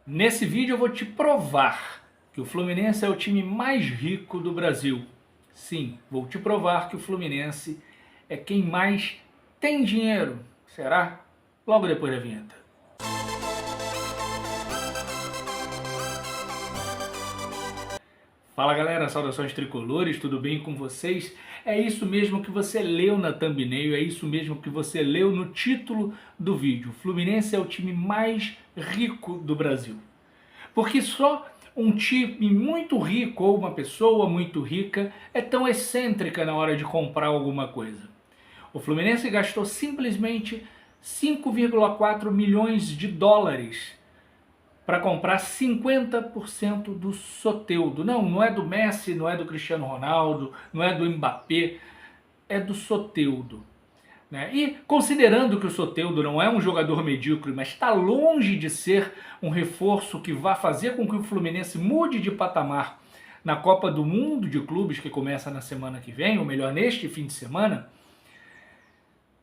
Nesse vídeo eu vou te provar que o Fluminense é o time mais rico do Brasil. Sim, vou te provar que o Fluminense é quem mais tem dinheiro. Será? Logo depois da vinheta. Fala galera, saudações tricolores, tudo bem com vocês? É isso mesmo que você leu na thumbnail, é isso mesmo que você leu no título do vídeo. O Fluminense é o time mais rico do Brasil. Porque só um time muito rico ou uma pessoa muito rica é tão excêntrica na hora de comprar alguma coisa. O Fluminense gastou simplesmente 5,4 milhões de dólares para comprar 50% do Soteldo. Não é do Messi, não é do Cristiano Ronaldo, não é do Mbappé, é do Soteldo. E considerando que o Soteldo não é um jogador medíocre, mas está longe de ser um reforço que vá fazer com que o Fluminense mude de patamar na Copa do Mundo de Clubes, que começa na semana que vem, ou melhor, neste fim de semana,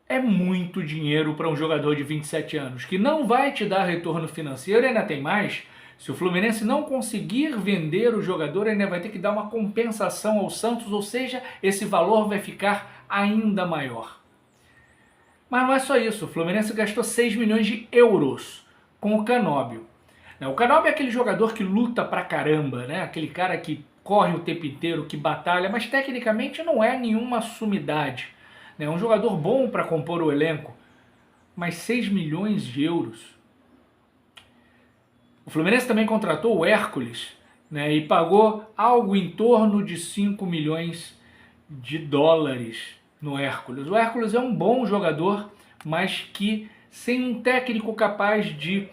é muito dinheiro para um jogador de 27 anos, que não vai te dar retorno financeiro e ainda tem mais. Se o Fluminense não conseguir vender o jogador, ainda vai ter que dar uma compensação ao Santos, ou seja, esse valor vai ficar ainda maior. Mas não é só isso, o Fluminense gastou 6 milhões de euros com o Canóbio. O Canóbio é aquele jogador que luta pra caramba, né? Aquele cara que corre o tempo inteiro, que batalha, mas tecnicamente não é nenhuma sumidade. É um jogador bom para compor o elenco, mas 6 milhões de euros. O Fluminense também contratou o Hércules, e pagou algo em torno de 5 milhões de dólares no Hércules. O Hércules é um bom jogador, mas que sem um técnico capaz de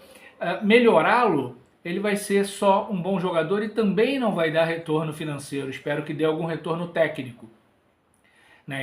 melhorá-lo, ele vai ser só um bom jogador e também não vai dar retorno financeiro. Espero que dê algum retorno técnico.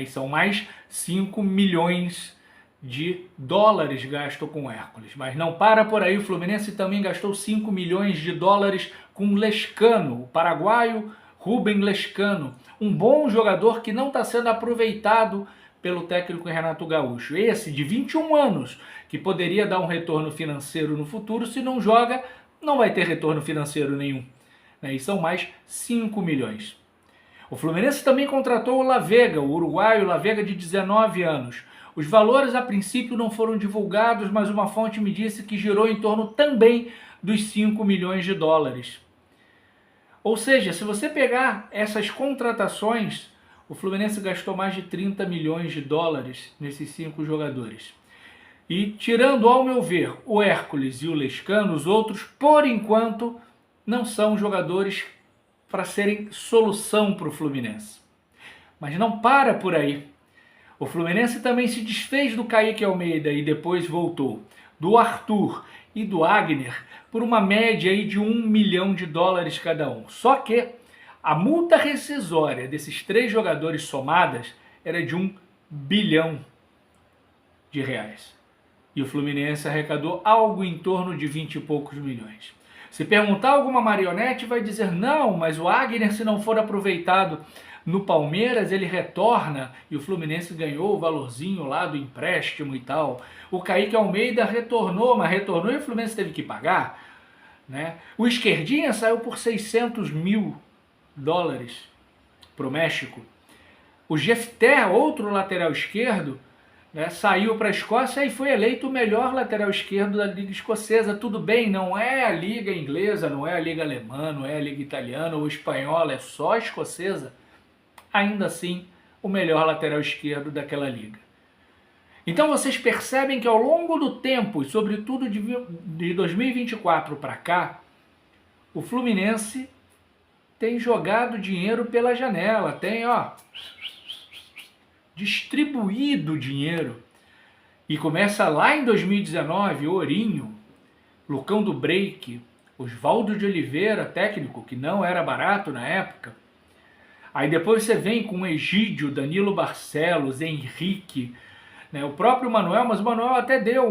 E são mais 5 milhões de dólares gastos com o Hércules. Mas não para por aí, o Fluminense também gastou 5 milhões de dólares com o Lescano, o paraguaio Rubem Lescano, um bom jogador que não está sendo aproveitado pelo técnico Renato Gaúcho. Esse, de 21 anos, que poderia dar um retorno financeiro no futuro, se não joga, não vai ter retorno financeiro nenhum. E são mais 5 milhões. O Fluminense também contratou o La Vega, o uruguaio La Vega, de 19 anos. Os valores a princípio não foram divulgados, mas uma fonte me disse que girou em torno também dos 5 milhões de dólares. Ou seja, se você pegar essas contratações, o Fluminense gastou mais de 30 milhões de dólares nesses 5 jogadores. E tirando, ao meu ver, o Hércules e o Lescano, os outros, por enquanto, não são jogadores para serem solução para o Fluminense. Mas não para por aí. O Fluminense também se desfez do Kaique Almeida e depois voltou, do Arthur e do Agner, por uma média aí de 1 milhão de dólares cada um. Só que a multa rescisória desses 3 jogadores somadas era de 1 bilhão de reais. E o Fluminense arrecadou algo em torno de 20 e poucos milhões. Se perguntar alguma marionete, vai dizer não, mas o Agner, se não for aproveitado no Palmeiras, ele retorna e o Fluminense ganhou o valorzinho lá do empréstimo e tal. O Kaique Almeida retornou, mas retornou e o Fluminense teve que pagar. O Esquerdinha saiu por 600 mil dólares para o México. O Jefter, outro lateral esquerdo, saiu para a Escócia e foi eleito o melhor lateral esquerdo da Liga Escocesa. Tudo bem, não é a Liga Inglesa, não é a Liga Alemã, não é a Liga Italiana ou Espanhola, é só a Escocesa. Ainda assim, o melhor lateral esquerdo daquela liga. Então vocês percebem que ao longo do tempo, e sobretudo de 2024 para cá, o Fluminense tem jogado dinheiro pela janela, tem distribuído dinheiro. E começa lá em 2019, o Ourinho, Lucão do Break, Oswaldo de Oliveira, técnico, que não era barato na época. Aí depois você vem com Egídio, Danilo Barcelos, Henrique, o próprio Manuel, mas o Manuel até deu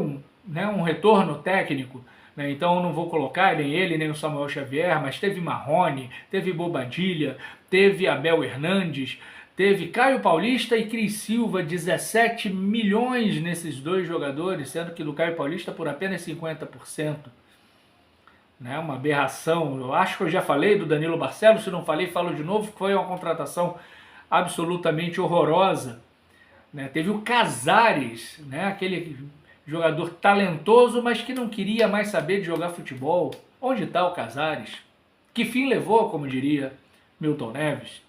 um retorno técnico, então eu não vou colocar nem ele, nem o Samuel Xavier, mas teve Marrone, teve Bobadilha, teve Abel Hernandes, teve Caio Paulista e Cris Silva, 17 milhões nesses 2 jogadores, sendo que do Caio Paulista por apenas 50%. né? Uma aberração. Eu acho que eu já falei do Danilo Barcelos, se não falei, falo de novo, foi uma contratação absolutamente horrorosa, né? Teve o Casares, né? Aquele jogador talentoso, mas que não queria mais saber de jogar futebol. Onde está o Casares? Que fim levou, como diria Milton Neves?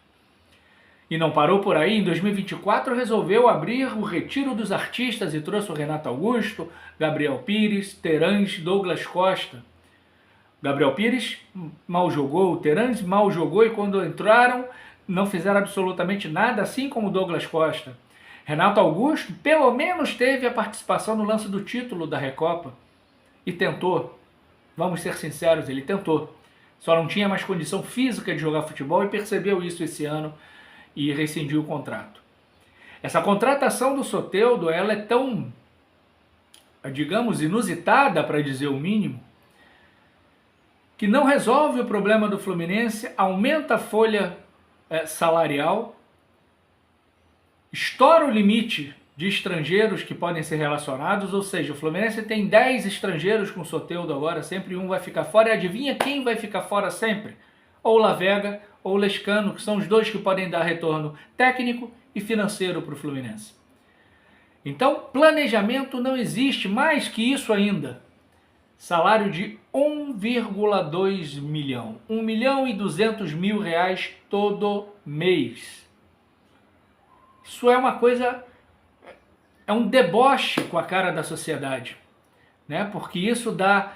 E não parou por aí, em 2024 resolveu abrir o retiro dos artistas e trouxe o Renato Augusto, Gabriel Pires, Terãs, Douglas Costa. Gabriel Pires mal jogou, o Terãs mal jogou e quando entraram não fizeram absolutamente nada, assim como o Douglas Costa. Renato Augusto pelo menos teve a participação no lance do título da Recopa e tentou. Vamos ser sinceros, ele tentou. Só não tinha mais condição física de jogar futebol e percebeu isso esse ano e rescindiu o contrato. Essa contratação do Soteldo, ela é tão, digamos, inusitada, para dizer o mínimo, que não resolve o problema do Fluminense, aumenta a folha salarial, estoura o limite de estrangeiros que podem ser relacionados, ou seja, o Fluminense tem 10 estrangeiros com o Soteldo agora, sempre um vai ficar fora, e adivinha quem vai ficar fora sempre? Ou o Lavega ou o Lescano, que são os dois que podem dar retorno técnico e financeiro para o Fluminense. Então, planejamento não existe, mais que isso ainda. Salário de 1,2 milhão, 1.200.000 reais todo mês. Isso é uma coisa, é um deboche com a cara da sociedade, né? Porque isso dá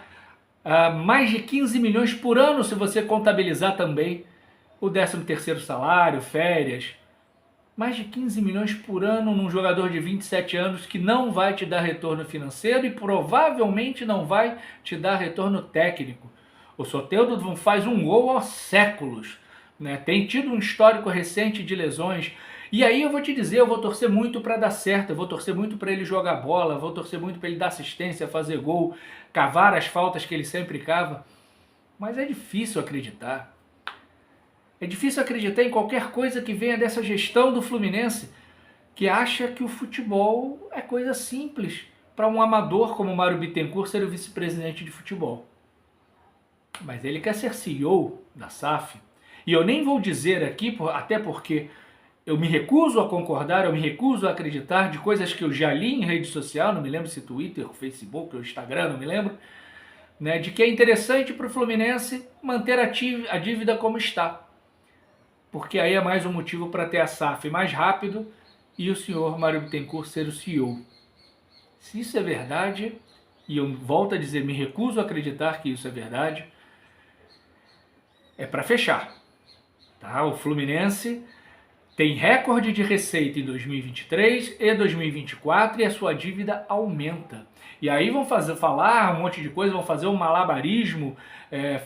mais de 15 milhões por ano se você contabilizar também o 13º salário, férias. Mais de 15 milhões por ano num jogador de 27 anos que não vai te dar retorno financeiro e provavelmente não vai te dar retorno técnico. O Soteldo não faz um gol há séculos, né? Tem tido um histórico recente de lesões. E aí eu vou te dizer, eu vou torcer muito para dar certo, eu vou torcer muito para ele jogar bola, eu vou torcer muito para ele dar assistência, fazer gol, cavar as faltas que ele sempre cava. Mas é difícil acreditar. É difícil acreditar em qualquer coisa que venha dessa gestão do Fluminense, que acha que o futebol é coisa simples para um amador como o Mário Bittencourt ser o vice-presidente de futebol. Mas ele quer ser CEO da SAF. E eu nem vou dizer aqui, até porque eu me recuso a concordar, eu me recuso a acreditar de coisas que eu já li em rede social, não me lembro se Twitter, Facebook ou Instagram, não me lembro, né, de que é interessante para o Fluminense manter a dívida como está. Porque aí é mais um motivo para ter a SAF mais rápido e o senhor Mário Bittencourt ser o CEO. Se isso é verdade, e eu volto a dizer, me recuso a acreditar que isso é verdade, é para fechar. Tá? O Fluminense tem recorde de receita em 2023 e 2024 e a sua dívida aumenta. E aí vão falar um monte de coisa, vão fazer um malabarismo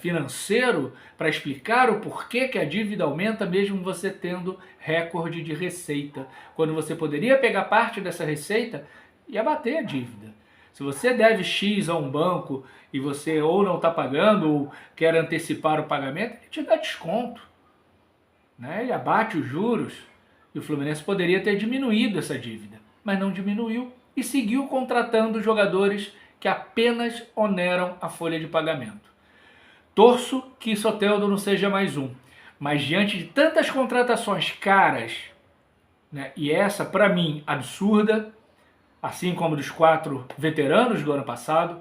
financeiro para explicar o porquê que a dívida aumenta mesmo você tendo recorde de receita. Quando você poderia pegar parte dessa receita e abater a dívida. Se você deve X a um banco e você ou não está pagando ou quer antecipar o pagamento, ele te dá desconto. Né? Ele abate os juros e o Fluminense poderia ter diminuído essa dívida, mas não diminuiu e seguiu contratando jogadores que apenas oneram a folha de pagamento. Torço que Soteldo não seja mais um, mas diante de tantas contratações caras, né, e essa para mim absurda, assim como dos 4 veteranos do ano passado,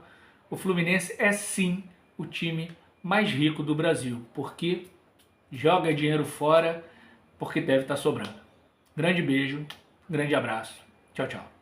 o Fluminense é sim o time mais rico do Brasil, porque joga dinheiro fora porque deve estar sobrando. Grande beijo, grande abraço. Tchau, tchau.